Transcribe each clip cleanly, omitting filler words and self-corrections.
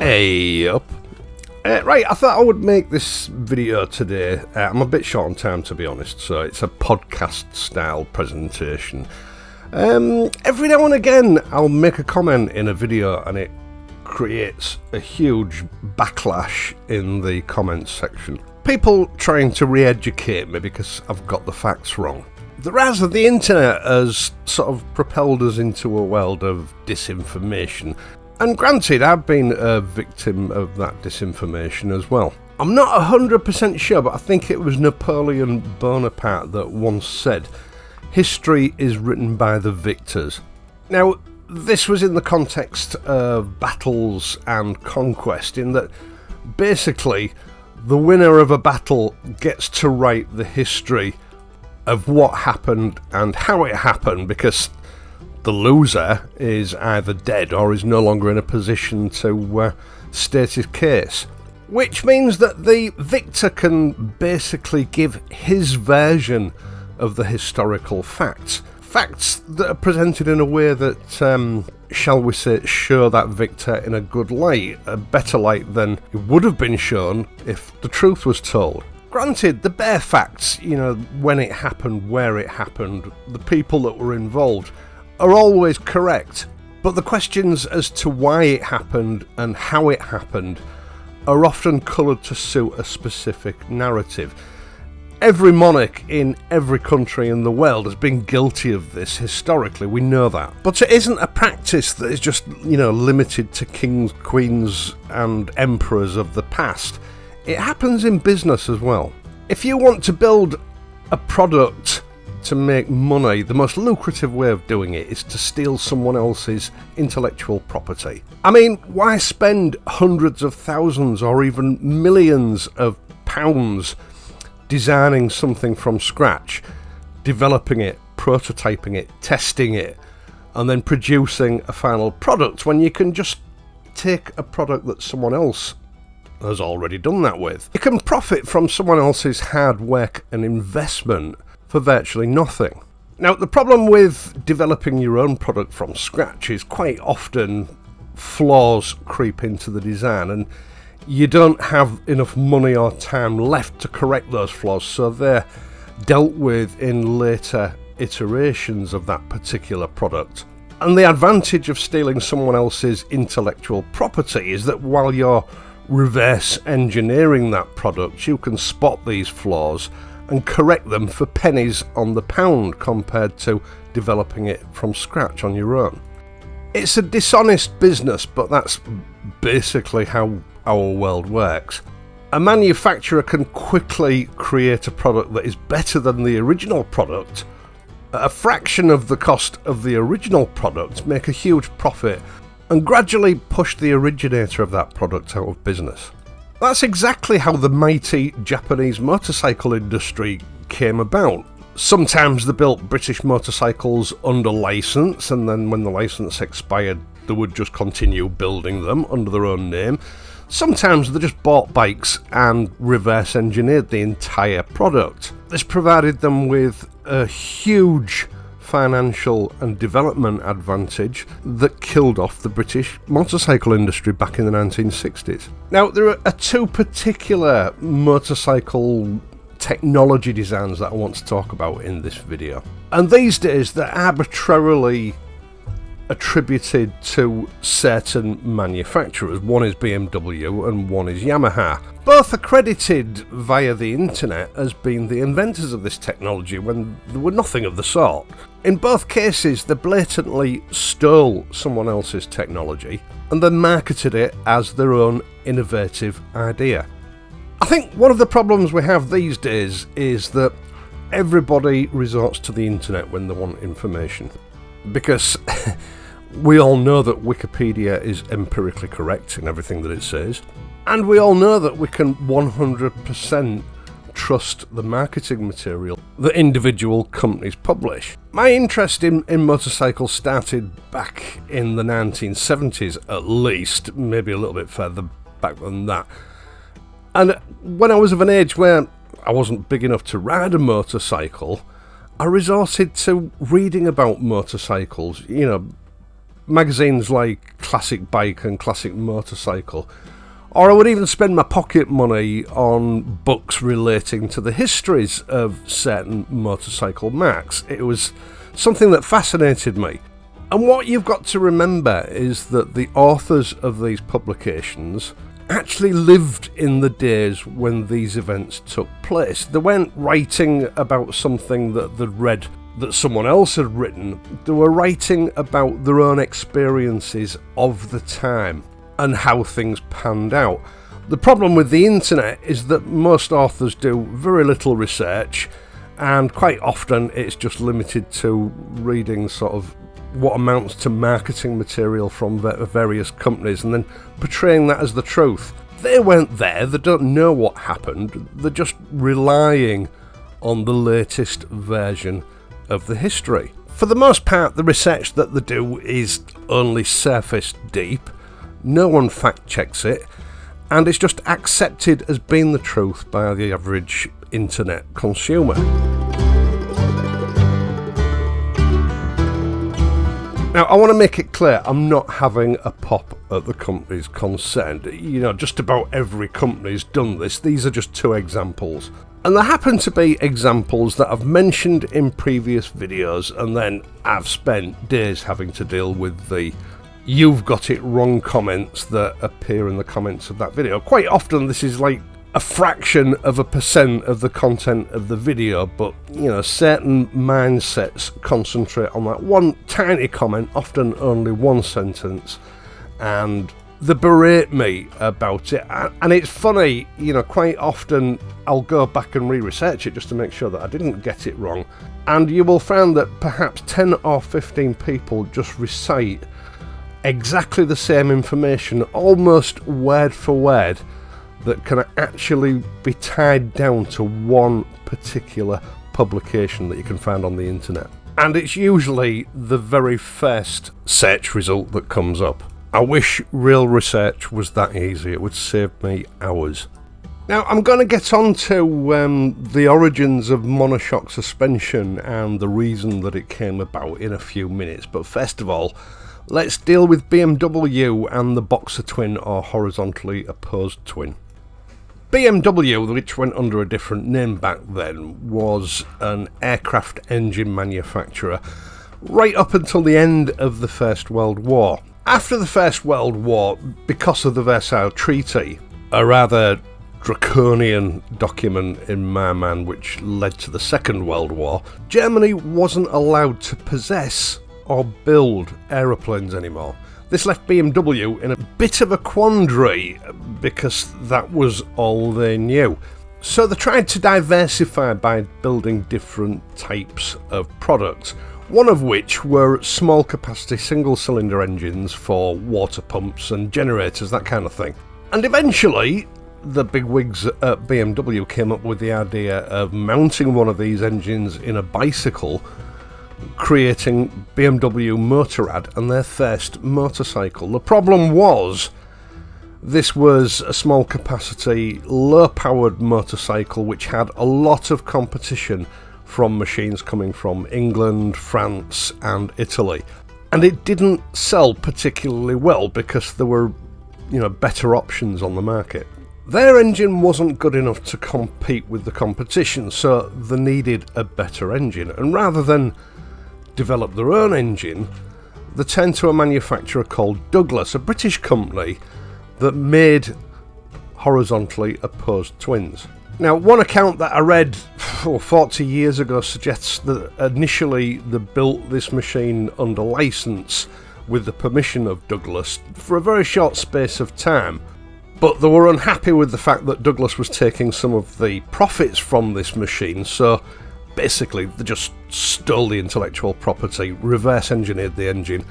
Hey up. Right, I thought I would make this video today. I'm a bit short on time, to be honest, so it's a podcast style presentation. Every now and again I'll make a comment in a video and it creates a huge backlash in the comments section. People trying to re-educate me because I've got the facts wrong. The rise of the internet has sort of propelled us into a world of disinformation. And granted, I've been a victim of that disinformation as well. I'm not 100% sure, but I think it was Napoleon Bonaparte that once said, "History is written by the victors." Now, this was in the context of battles and conquest, in that basically the winner of a battle gets to write the history of what happened and how it happened, because the loser is either dead or is no longer in a position to state his case. Which means that the victor can basically give his version of the historical facts. Facts that are presented in a way that, shall we say, show that victor in a good light, a better light than it would have been shown if the truth was told. Granted, the bare facts, when it happened, where it happened, the people that were involved, are always correct, but the questions as to why it happened and how it happened are often coloured to suit a specific narrative. Every monarch in every country in the world has been guilty of this historically, we know that. But it isn't a practice that is just, limited to kings, queens and emperors of the past. It happens in business as well. If you want to build a product to make money, the most lucrative way of doing it is to steal someone else's intellectual property. I mean, why spend hundreds of thousands or even millions of pounds designing something from scratch, developing it, prototyping it, testing it, and then producing a final product when you can just take a product that someone else has already done that with? You can profit from someone else's hard work and investment for virtually nothing. Now, the problem with developing your own product from scratch is quite often flaws creep into the design and you don't have enough money or time left to correct those flaws, so they're dealt with in later iterations of that particular product. And the advantage of stealing someone else's intellectual property is that while you're reverse engineering that product, you can spot these flaws and correct them for pennies on the pound compared to developing it from scratch on your own. It's a dishonest business, but that's basically how our world works. A manufacturer can quickly create a product that is better than the original product at a fraction of the cost of the original product, make a huge profit, and gradually push the originator of that product out of business. That's exactly how the mighty Japanese motorcycle industry came about. Sometimes they built British motorcycles under license, and then when the license expired, they would just continue building them under their own name. Sometimes they just bought bikes and reverse engineered the entire product. This provided them with a huge financial and development advantage that killed off the British motorcycle industry back in the 1960s. Now, there are two particular motorcycle technology designs that I want to talk about in this video. And these days they're arbitrarily attributed to certain manufacturers. One is BMW and one is Yamaha. Both are credited via the internet as being the inventors of this technology when there were nothing of the sort. In both cases, they blatantly stole someone else's technology and then marketed it as their own innovative idea. I think one of the problems we have these days is that everybody resorts to the internet when they want information, because we all know that Wikipedia is empirically correct in everything that it says, and we all know that we can 100% trust the marketing material that individual companies publish. My interest in motorcycles started back in the 1970s at least, maybe a little bit further back than that. And when I was of an age where I wasn't big enough to ride a motorcycle, I resorted to reading about motorcycles, magazines like Classic Bike and Classic Motorcycle, or I would even spend my pocket money on books relating to the histories of certain motorcycle marques. It was something that fascinated me. And what you've got to remember is that the authors of these publications actually lived in the days when these events took place. They weren't writing about something that they'd read that someone else had written. They were writing about their own experiences of the time and how things panned out. The problem with the internet is that most authors do very little research, and quite often it's just limited to reading sort of what amounts to marketing material from various companies and then portraying that as the truth. They weren't there, they don't know what happened, they're just relying on the latest version of the history. For the most part, the research that they do is only surface deep, no one fact checks it, and it's just accepted as being the truth by the average internet consumer. Now, I want to make it clear, I'm not having a pop at the companies concerned. You know, just about every company's done this. These are just two examples. And there happen to be examples that I've mentioned in previous videos, and then I've spent days having to deal with the "you've got it wrong" comments that appear in the comments of that video. Quite often this is like a fraction of a % of the content of the video, but you know, certain mindsets concentrate on that one tiny comment, often only one sentence, and they berate me about it. And it's funny, you know, quite often I'll go back and re-research it just to make sure that I didn't get it wrong, and you will find that perhaps 10 or 15 people just recite exactly the same information, almost word for word, that can actually be tied down to one particular publication that you can find on the internet. And it's usually the very first search result that comes up. I wish real research was that easy, it would save me hours. Now, I'm going to get on to the origins of Monoshock suspension and the reason that it came about in a few minutes, but first of all, let's deal with BMW and the boxer twin, or horizontally opposed twin. BMW, which went under a different name back then, was an aircraft engine manufacturer right up until the end of the First World War. After the First World War, because of the Versailles Treaty, a rather draconian document in my mind which led to the Second World War, Germany wasn't allowed to possess or build aeroplanes anymore. This left BMW in a bit of a quandary because that was all they knew. So they tried to diversify by building different types of products, one of which were small capacity single cylinder engines for water pumps and generators, that kind of thing. And eventually the bigwigs at BMW came up with the idea of mounting one of these engines in a bicycle, creating BMW Motorrad and their first motorcycle. The problem was, this was a small capacity, low powered motorcycle which had a lot of competition from machines coming from England, France and Italy. And it didn't sell particularly well because there were, you know, better options on the market. Their engine wasn't good enough to compete with the competition, so they needed a better engine, and rather than develop their own engine, they turned to a manufacturer called Douglas, a British company that made horizontally opposed twins. Now, one account that I read 40 years ago suggests that initially they built this machine under license with the permission of Douglas for a very short space of time, but they were unhappy with the fact that Douglas was taking some of the profits from this machine, so basically they just stole the intellectual property, reverse engineered the engine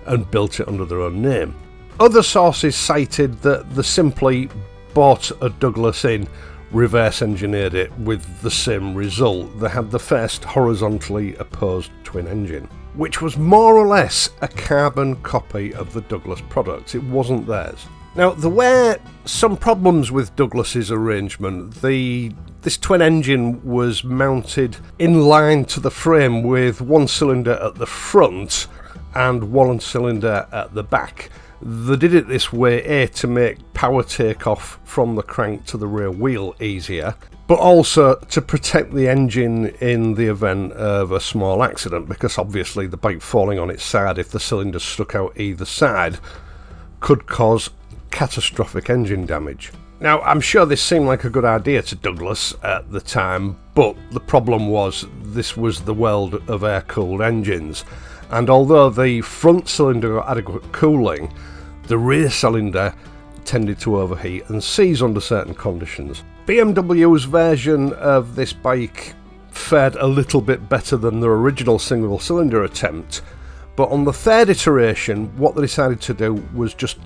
and built it under their own name. Other sources cited that they simply bought a Douglas in, reverse engineered it with the same result. They had the first horizontally opposed twin engine, which was more or less a carbon copy of the Douglas product. It wasn't theirs. Now, there were some problems with Douglas's arrangement. This twin engine was mounted in line to the frame with one cylinder at the front and one cylinder at the back. They did it this way, to make power takeoff from the crank to the rear wheel easier, but also to protect the engine in the event of a small accident, because obviously the bike falling on its side, if the cylinder stuck out either side, could cause catastrophic engine damage. Now, I'm sure this seemed like a good idea to Douglas at the time, but the problem was this was the world of air-cooled engines, and although the front cylinder got adequate cooling, the rear cylinder tended to overheat and seize under certain conditions. BMW's version of this bike fared a little bit better than their original single cylinder attempt, but on the third iteration what they decided to do was just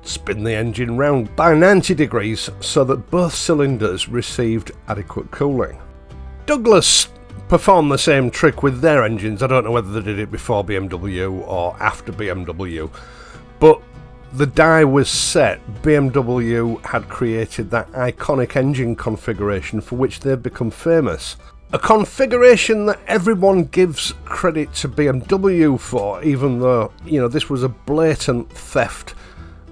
spin the engine round by 90 degrees so that both cylinders received adequate cooling. Douglas performed the same trick with their engines. I don't know whether they did it before BMW or after BMW, but the die was set. BMW had created that iconic engine configuration for which they've become famous. A configuration that everyone gives credit to BMW for, even though, this was a blatant theft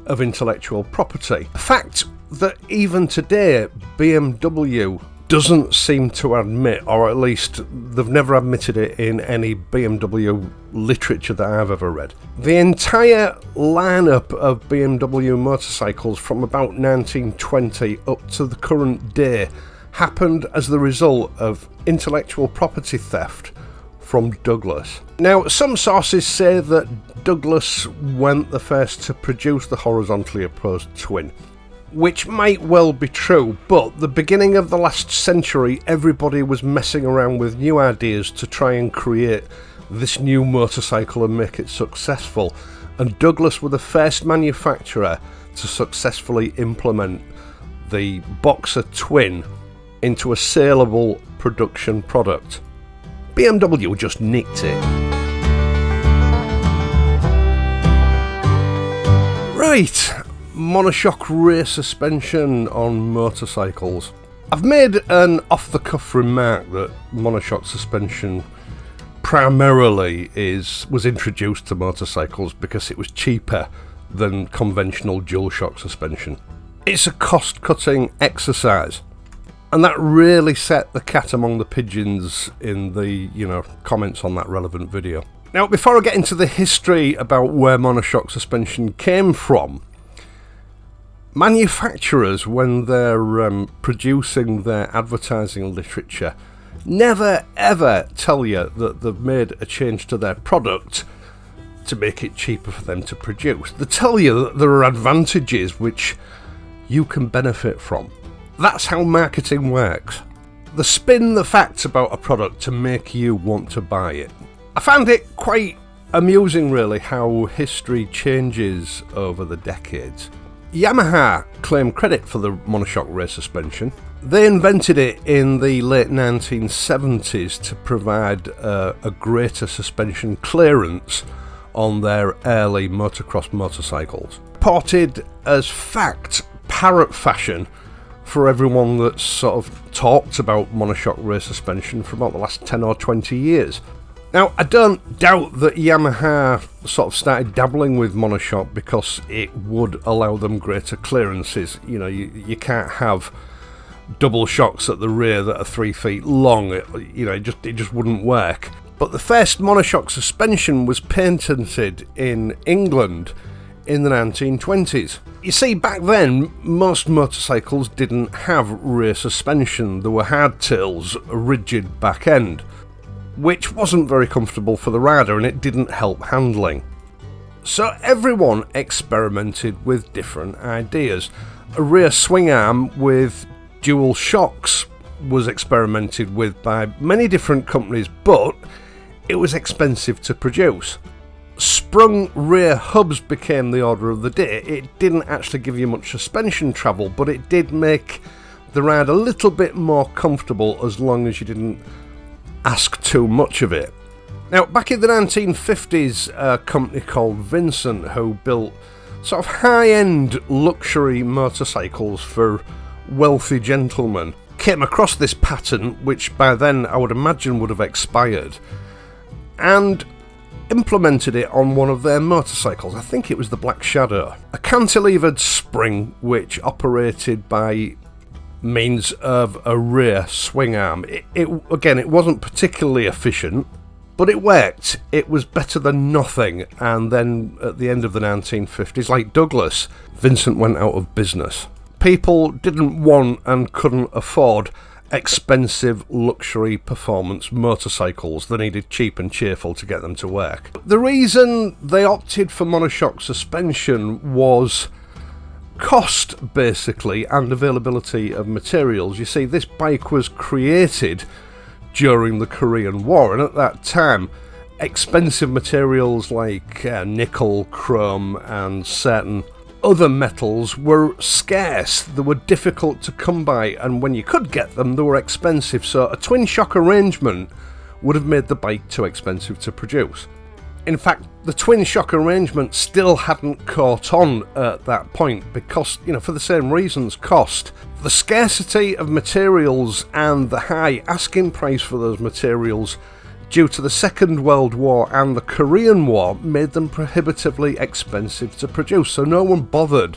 of intellectual property. A fact that even today BMW doesn't seem to admit, or at least they've never admitted it in any BMW literature that I've ever read. The entire lineup of BMW motorcycles from about 1920 up to the current day happened as the result of intellectual property theft from Douglas. Now, some sources say that Douglas went the first to produce the horizontally opposed twin, which might well be true, but the beginning of the last century everybody was messing around with new ideas to try and create this new motorcycle and make it successful, and Douglas were the first manufacturer to successfully implement the Boxer twin into a saleable production product. BMW just nicked it. Right, Monoshock rear suspension on motorcycles. I've made an off-the-cuff remark that Monoshock suspension primarily was introduced to motorcycles because it was cheaper than conventional dual-shock suspension. It's a cost-cutting exercise, and that really set the cat among the pigeons in the comments on that relevant video. Now, before I get into the history about where Monoshock suspension came from, manufacturers, when they're producing their advertising literature, never ever tell you that they've made a change to their product to make it cheaper for them to produce. They tell you that there are advantages which you can benefit from. That's how marketing works. They spin the facts about a product to make you want to buy it. I found it quite amusing, really, how history changes over the decades. Yamaha claim credit for the Monoshock rear suspension. They invented it in the late 1970s to provide a greater suspension clearance on their early motocross motorcycles. Ported as fact, parrot fashion, for everyone that's sort of talked about Monoshock rear suspension for about the last 10 or 20 years. Now, I don't doubt that Yamaha sort of started dabbling with Monoshock because it would allow them greater clearances. You can't have double shocks at the rear that are 3 feet long. It just wouldn't work. But the first Monoshock suspension was patented in England in the 1920s. You see, back then, most motorcycles didn't have rear suspension. There were hardtails, a rigid back end, which wasn't very comfortable for the rider, and it didn't help handling. So everyone experimented with different ideas. A rear swing arm with dual shocks was experimented with by many different companies, but it was expensive to produce. Sprung rear hubs became the order of the day. It didn't actually give you much suspension travel, but it did make the ride a little bit more comfortable as long as you didn't ask too much of it. Now, back in the 1950s, a company called Vincent, who built sort of high-end luxury motorcycles for wealthy gentlemen, came across this patent, which by then I would imagine would have expired, and implemented it on one of their motorcycles. I think it was the Black Shadow. A cantilevered spring which operated by means of a rear swing arm. It wasn't particularly efficient, but it worked. It was better than nothing. And then at the end of the 1950s, like Douglas, Vincent went out of business. People didn't want and couldn't afford expensive luxury performance motorcycles. They needed cheap and cheerful to get them to work. The reason they opted for Monoshock suspension was cost, basically, and availability of materials. You see, this bike was created during the Korean War, and at that time expensive materials like nickel, chrome and certain other metals were scarce. They were difficult to come by, and when you could get them, they were expensive, so a twin shock arrangement would have made the bike too expensive to produce. In fact, the twin shock arrangement still hadn't caught on at that point because, for the same reasons, cost. The scarcity of materials and the high asking price for those materials due to the Second World War and the Korean War made them prohibitively expensive to produce, so no one bothered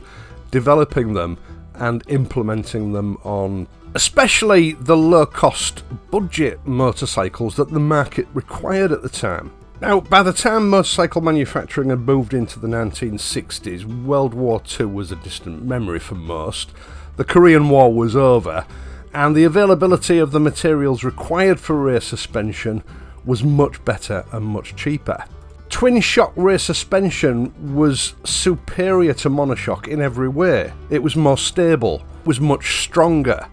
developing them and implementing them on especially the low-cost budget motorcycles that the market required at the time. Now, by the time motorcycle manufacturing had moved into the 1960s, World War II was a distant memory for most. The Korean War was over, and the availability of the materials required for rear suspension was much better and much cheaper. Twin shock rear suspension was superior to monoshock in every way. It was more stable, was much stronger.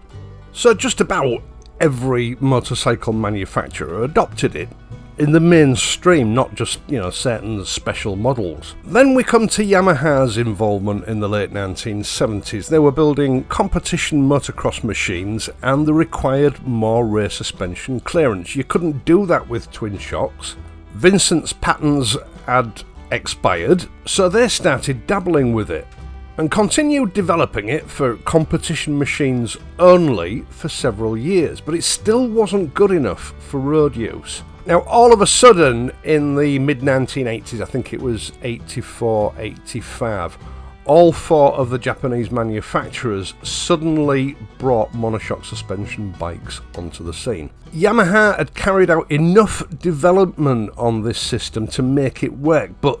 So just about every motorcycle manufacturer adopted it in the mainstream, not just, certain special models. Then we come to Yamaha's involvement in the late 1970s. They were building competition motocross machines and they required more rear suspension clearance. You couldn't do that with twin shocks. Vincent's patents had expired, so they started dabbling with it and continued developing it for competition machines only for several years, but it still wasn't good enough for road use. Now, all of a sudden, in the mid-1980s, I think it was 84, 85, all four of the Japanese manufacturers suddenly brought monoshock suspension bikes onto the scene. Yamaha had carried out enough development on this system to make it work, but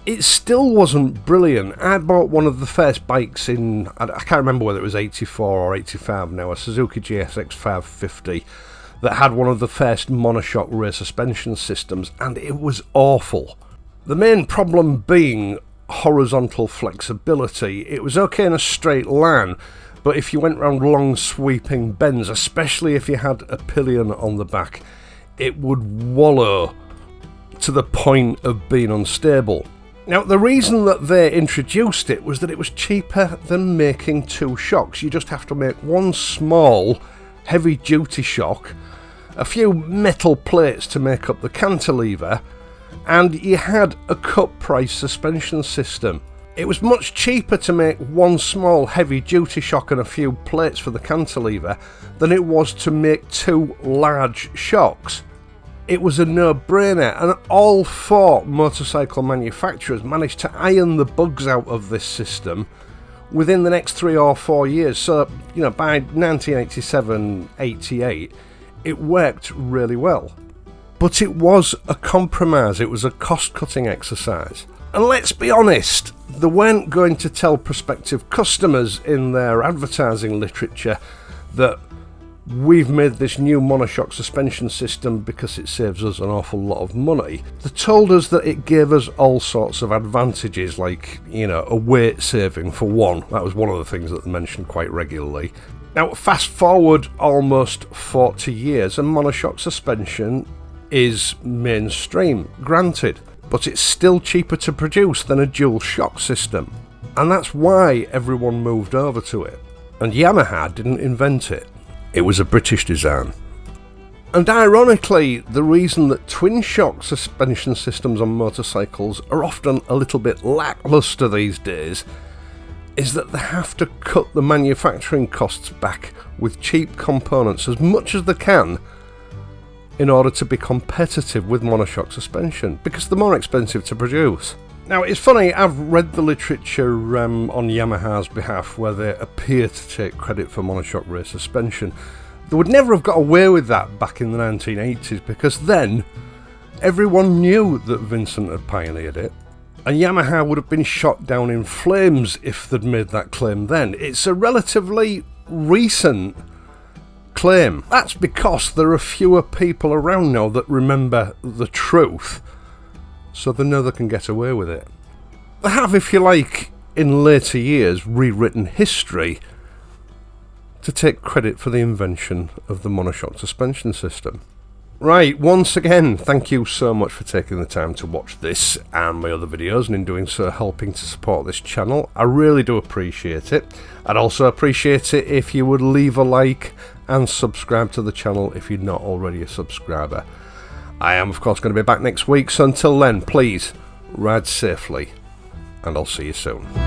it still wasn't brilliant. I bought one of the first bikes in, I can't remember whether it was 84 or 85 now, a Suzuki GSX 550, that had one of the first monoshock rear suspension systems, and it was awful. The main problem being horizontal flexibility. It was okay in a straight line, but if you went round long sweeping bends, especially if you had a pillion on the back, it would wallow to the point of being unstable. Now, the reason that they introduced it was that it was cheaper than making two shocks. You just have to make one small heavy duty shock, a few metal plates to make up the cantilever, and you had a cut price suspension system. It was much cheaper to make one small heavy duty shock and a few plates for the cantilever than it was to make two large shocks. It was a no-brainer, and all four motorcycle manufacturers managed to iron the bugs out of this system within the next 3 or 4 years. So, by 1987-88, it worked really well. But it was a compromise, it was a cost-cutting exercise. And let's be honest, they weren't going to tell prospective customers in their advertising literature that we've made this new monoshock suspension system because it saves us an awful lot of money. They told us that it gave us all sorts of advantages, like, a weight saving for one. That was one of the things that they mentioned quite regularly. Now, fast forward almost 40 years, and monoshock suspension is mainstream, granted, but it's still cheaper to produce than a dual shock system. And that's why everyone moved over to it. And Yamaha didn't invent it. It was a British design. And ironically, the reason that twin shock suspension systems on motorcycles are often a little bit lackluster these days is that they have to cut the manufacturing costs back with cheap components as much as they can in order to be competitive with Monoshock suspension, because they're more expensive to produce. Now, it's funny, I've read the literature on Yamaha's behalf where they appear to take credit for Monoshock rear suspension. They would never have got away with that back in the 1980s, because then everyone knew that Vincent had pioneered it, and Yamaha would have been shot down in flames if they'd made that claim then. It's a relatively recent claim. That's because there are fewer people around now that remember the truth, so they know they can get away with it. They have, if you like, in later years rewritten history to take credit for the invention of the Monoshock suspension system. Right, once again, thank you so much for taking the time to watch this and my other videos, and in doing so helping to support this channel. I really do appreciate it. I'd also appreciate it if you would leave a like and subscribe to the channel if you're not already a subscriber. I am, of course, going to be back next week, so until then, please, ride safely, and I'll see you soon.